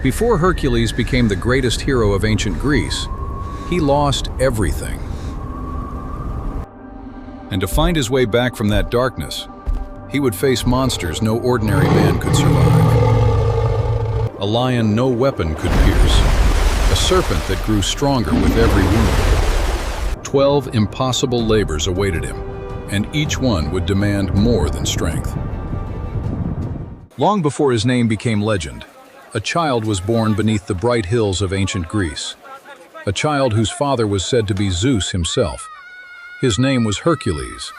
Before Hercules became the greatest hero of ancient Greece, he lost everything. And to find his way back from that darkness, he would face monsters no ordinary man could survive. A lion no weapon could pierce, a serpent that grew stronger with every wound. 12 impossible labors awaited him, and each one would demand more than strength. Long before his name became legend, a child was born beneath the bright hills of ancient Greece, a child whose father was said to be Zeus himself. His name was Hercules.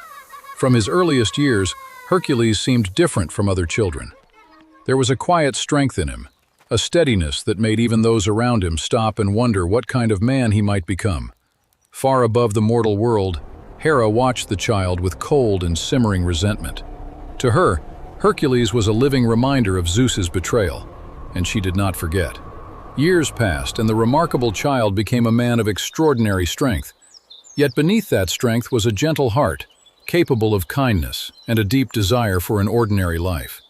From his earliest years, Hercules seemed different from other children. There was a quiet strength in him, a steadiness that made even those around him stop and wonder what kind of man he might become. Far above the mortal world, Hera watched the child with cold and simmering resentment. To her, Hercules was a living reminder of Zeus's betrayal, and she did not forget. Years passed, and the remarkable child became a man of extraordinary strength. Yet beneath that strength was a gentle heart, capable of kindness and a deep desire for an ordinary life.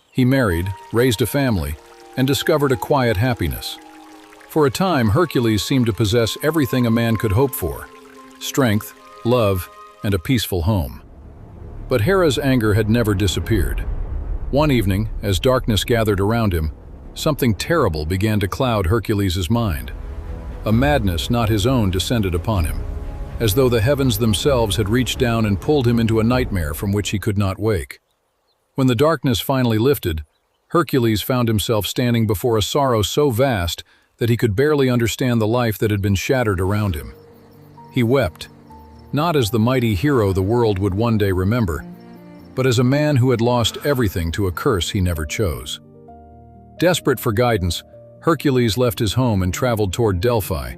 He married, raised a family, and discovered a quiet happiness. For a time, Hercules seemed to possess everything a man could hope for: strength, love, and a peaceful home. But Hera's anger had never disappeared. One evening, as darkness gathered around him, something terrible began to cloud Hercules' mind. A madness not his own descended upon him, as though the heavens themselves had reached down and pulled him into a nightmare from which he could not wake. When the darkness finally lifted, Hercules found himself standing before a sorrow so vast that he could barely understand the life that had been shattered around him. He wept, not as the mighty hero the world would one day remember, but as a man who had lost everything to a curse he never chose. Desperate for guidance, Hercules left his home and traveled toward Delphi,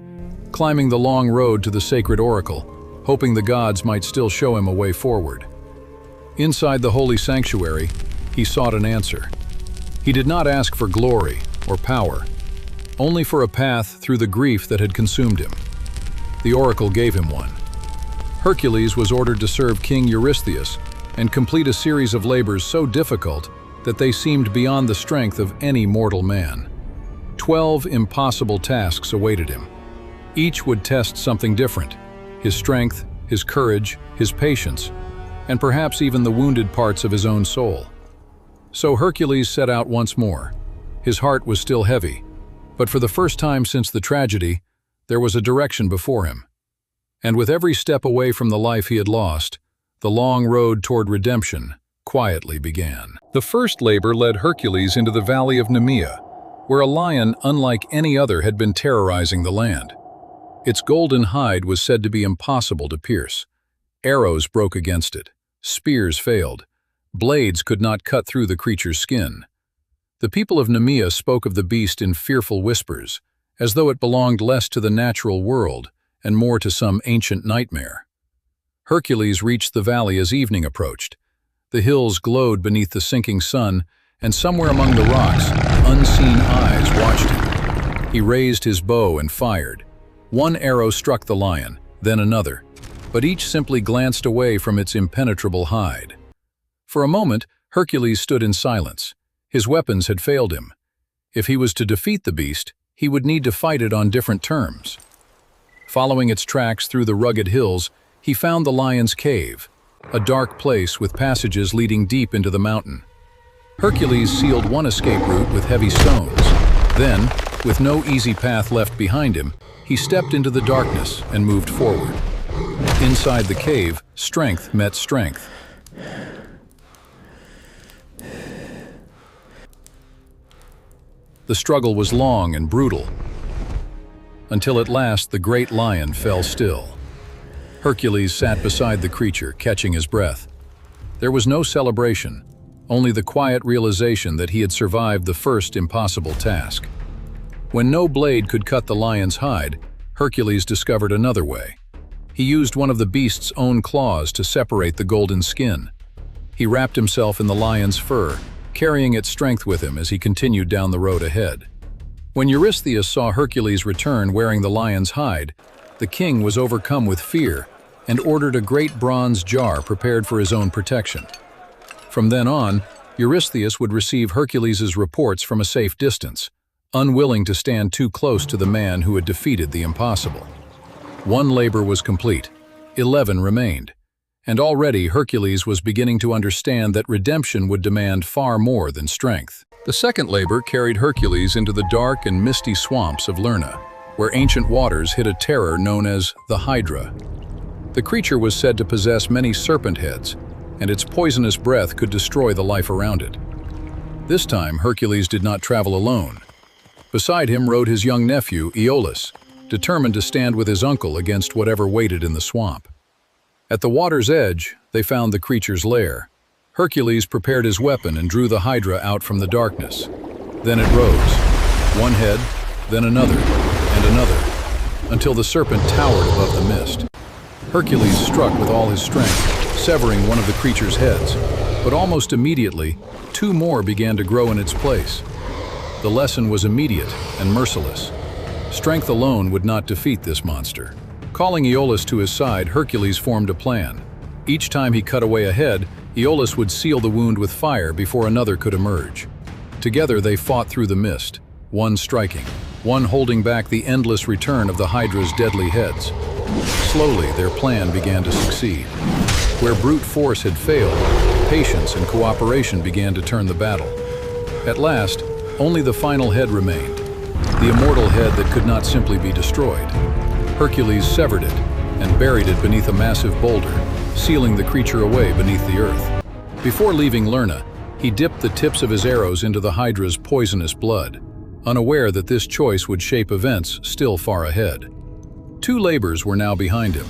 climbing the long road to the sacred oracle, hoping the gods might still show him a way forward. Inside the holy sanctuary, he sought an answer. He did not ask for glory or power, only for a path through the grief that had consumed him. The oracle gave him one. Hercules was ordered to serve King Eurystheus and complete a series of labors so difficult that they seemed beyond the strength of any mortal man. 12 impossible tasks awaited him. Each would test something different: his strength, his courage, his patience, and perhaps even the wounded parts of his own soul. So Hercules set out once more. His heart was still heavy, but for the first time since the tragedy, there was a direction before him. And with every step away from the life he had lost, the long road toward redemption quietly began. The first labor led Hercules into the valley of Nemea, where a lion unlike any other had been terrorizing the land. Its golden hide was said to be impossible to pierce. Arrows broke against it. Spears failed. Blades could not cut through the creature's skin. The people of Nemea spoke of the beast in fearful whispers, as though it belonged less to the natural world and more to some ancient nightmare. Hercules reached the valley as evening approached. The hills glowed beneath the sinking sun, and somewhere among the rocks, unseen eyes watched him. He raised his bow and fired. One arrow struck the lion, then another, but each simply glanced away from its impenetrable hide. For a moment, Hercules stood in silence. His weapons had failed him. If he was to defeat the beast, he would need to fight it on different terms. Following its tracks through the rugged hills, he found the lion's cave, a dark place with passages leading deep into the mountain. Hercules sealed one escape route with heavy stones. Then, with no easy path left behind him, he stepped into the darkness and moved forward. Inside the cave, strength met strength. The struggle was long and brutal, until at last the great lion fell still. Hercules sat beside the creature, catching his breath. There was no celebration, only the quiet realization that he had survived the first impossible task. When no blade could cut the lion's hide, Hercules discovered another way. He used one of the beast's own claws to separate the golden skin. He wrapped himself in the lion's fur, carrying its strength with him as he continued down the road ahead. When Eurystheus saw Hercules return wearing the lion's hide, the king was overcome with fear and ordered a great bronze jar prepared for his own protection. From then on, Eurystheus would receive Hercules' reports from a safe distance, unwilling to stand too close to the man who had defeated the impossible. One labor was complete, 11 remained, and already Hercules was beginning to understand that redemption would demand far more than strength. The second labor carried Hercules into the dark and misty swamps of Lerna, where ancient waters hid a terror known as the Hydra. The creature was said to possess many serpent heads, and its poisonous breath could destroy the life around it. This time, Hercules did not travel alone. Beside him rode his young nephew, Iolaus, determined to stand with his uncle against whatever waited in the swamp. At the water's edge, they found the creature's lair. Hercules prepared his weapon and drew the Hydra out from the darkness. Then it rose, one head, then another, and another, until the serpent towered above the mist. Hercules struck with all his strength, severing one of the creature's heads, but almost immediately, 2 more began to grow in its place. The lesson was immediate and merciless. Strength alone would not defeat this monster. Calling Iolaus to his side, Hercules formed a plan. Each time he cut away a head, Iolaus would seal the wound with fire before another could emerge. Together they fought through the mist, one striking, one holding back the endless return of the Hydra's deadly heads. Slowly, their plan began to succeed. Where brute force had failed, patience and cooperation began to turn the battle. At last, only the final head remained, the immortal head that could not simply be destroyed. Hercules severed it and buried it beneath a massive boulder, sealing the creature away beneath the earth. Before leaving Lerna, he dipped the tips of his arrows into the Hydra's poisonous blood, unaware that this choice would shape events still far ahead. 2 labors were now behind him.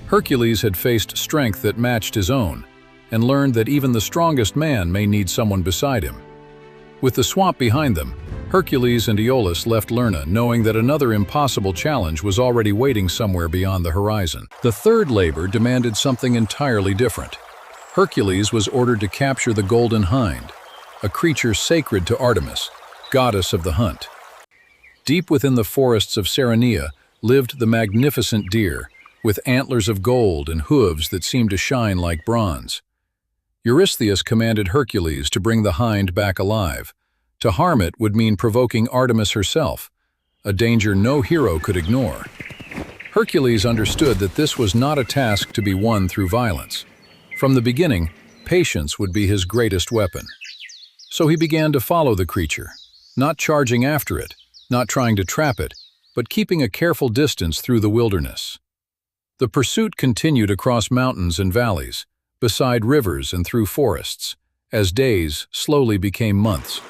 Hercules had faced strength that matched his own, and learned that even the strongest man may need someone beside him. With the swamp behind them, Hercules and Iolaus left Lerna knowing that another impossible challenge was already waiting somewhere beyond the horizon. The third labor demanded something entirely different. Hercules was ordered to capture the Golden Hind, a creature sacred to Artemis, goddess of the hunt. Deep within the forests of Cyrenia lived the magnificent deer, with antlers of gold and hooves that seemed to shine like bronze. Eurystheus commanded Hercules to bring the hind back alive. To harm it would mean provoking Artemis herself, a danger no hero could ignore. Hercules understood that this was not a task to be won through violence. From the beginning, patience would be his greatest weapon. So he began to follow the creature, not charging after it, not trying to trap it, but keeping a careful distance through the wilderness. The pursuit continued across mountains and valleys, beside rivers and through forests, as days slowly became months.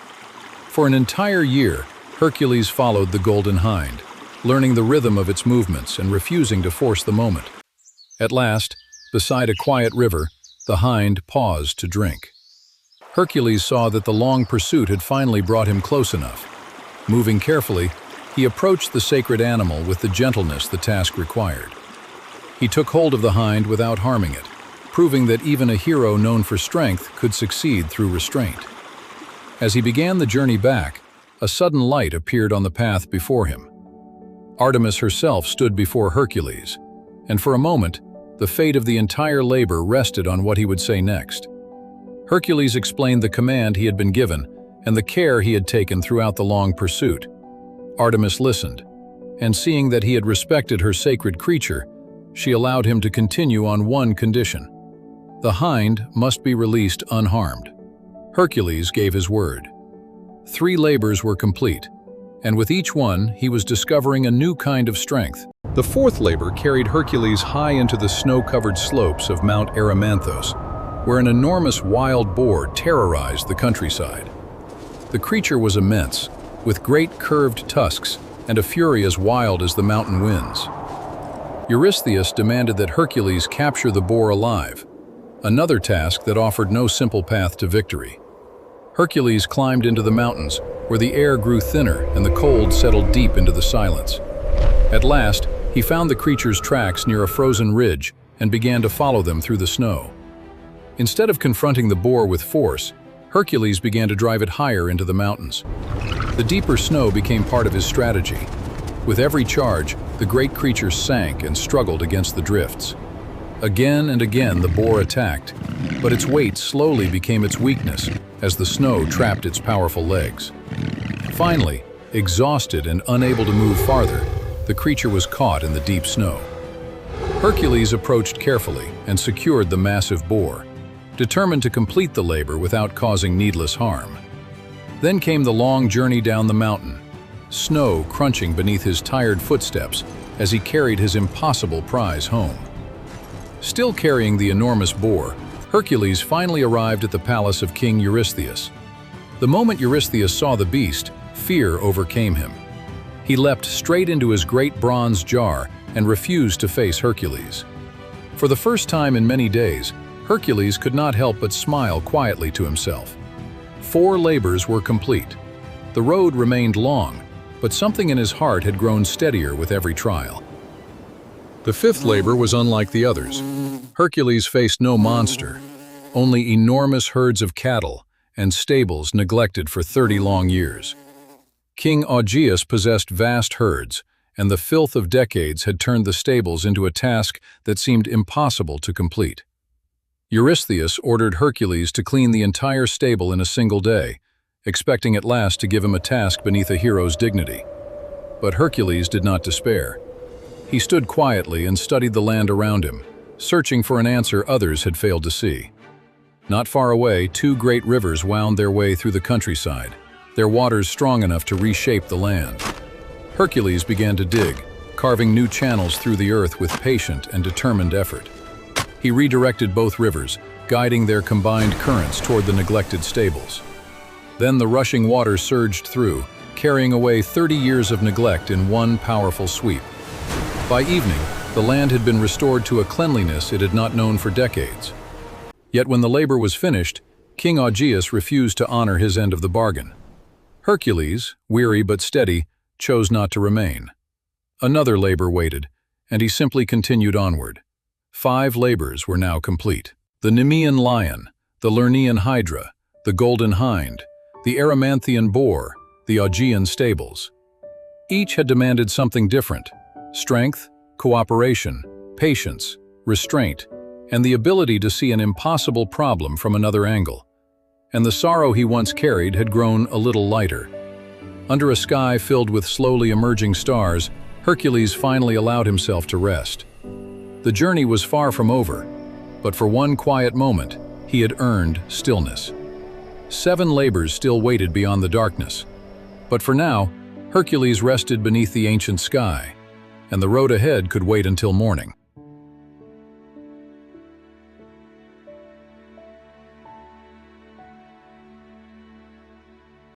For an entire year, Hercules followed the Golden Hind, learning the rhythm of its movements and refusing to force the moment. At last, beside a quiet river, the hind paused to drink. Hercules saw that the long pursuit had finally brought him close enough. Moving carefully, he approached the sacred animal with the gentleness the task required. He took hold of the hind without harming it, proving that even a hero known for strength could succeed through restraint. As he began the journey back, a sudden light appeared on the path before him. Artemis herself stood before Hercules, and for a moment, the fate of the entire labor rested on what he would say next. Hercules explained the command he had been given and the care he had taken throughout the long pursuit. Artemis listened, and seeing that he had respected her sacred creature, she allowed him to continue on one condition. The hind must be released unharmed. Hercules gave his word. 3 labors were complete, and with each one, he was discovering a new kind of strength. The 4th labor carried Hercules high into the snow-covered slopes of Mount Erymanthos, where an enormous wild boar terrorized the countryside. The creature was immense, with great curved tusks and a fury as wild as the mountain winds. Eurystheus demanded that Hercules capture the boar alive, another task that offered no simple path to victory. Hercules climbed into the mountains, where the air grew thinner and the cold settled deep into the silence. At last, he found the creature's tracks near a frozen ridge and began to follow them through the snow. Instead of confronting the boar with force, Hercules began to drive it higher into the mountains. The deeper snow became part of his strategy. With every charge, the great creature sank and struggled against the drifts. Again and again the boar attacked, but its weight slowly became its weakness as the snow trapped its powerful legs. Finally, Exhausted and unable to move farther, the creature was caught in the deep snow. Hercules approached carefully and secured the massive boar, determined to complete the labor without causing needless harm. Then came the long journey down the mountain, snow crunching beneath his tired footsteps as he carried his impossible prize home. Still carrying the enormous boar, Hercules finally arrived at the palace of King Eurystheus. The moment Eurystheus saw the beast, fear overcame him. He leapt straight into his great bronze jar and refused to face Hercules. For the first time in many days, Hercules could not help but smile quietly to himself. 4 labors were complete. The road remained long, but something in his heart had grown steadier with every trial. The 5th labor was unlike the others. Hercules faced no monster, only enormous herds of cattle and stables neglected for 30 long years. King Augeas possessed vast herds, and the filth of decades had turned the stables into a task that seemed impossible to complete. Eurystheus ordered Hercules to clean the entire stable in a single day, expecting at last to give him a task beneath a hero's dignity. But Hercules did not despair. He stood quietly and studied the land around him, searching for an answer others had failed to see. Not far away, 2 great rivers wound their way through the countryside, their waters strong enough to reshape the land. Hercules began to dig, carving new channels through the earth with patient and determined effort. He redirected both rivers, guiding their combined currents toward the neglected stables. Then the rushing water surged through, carrying away 30 years of neglect in one powerful sweep. By evening, the land had been restored to a cleanliness it had not known for decades. Yet when the labor was finished, King Augeas refused to honor his end of the bargain. Hercules, weary but steady, chose not to remain. Another labor waited, and he simply continued onward. 5 labors were now complete. The Nemean Lion, the Lernaean Hydra, the Golden Hind, the Erymanthian Boar, the Augean stables. Each had demanded something different: strength, cooperation, patience, restraint, and the ability to see an impossible problem from another angle. And the sorrow he once carried had grown a little lighter. Under a sky filled with slowly emerging stars, Hercules finally allowed himself to rest. The journey was far from over, but for one quiet moment, he had earned stillness. 7 labors still waited beyond the darkness. But for now, Hercules rested beneath the ancient sky, and the road ahead could wait until morning.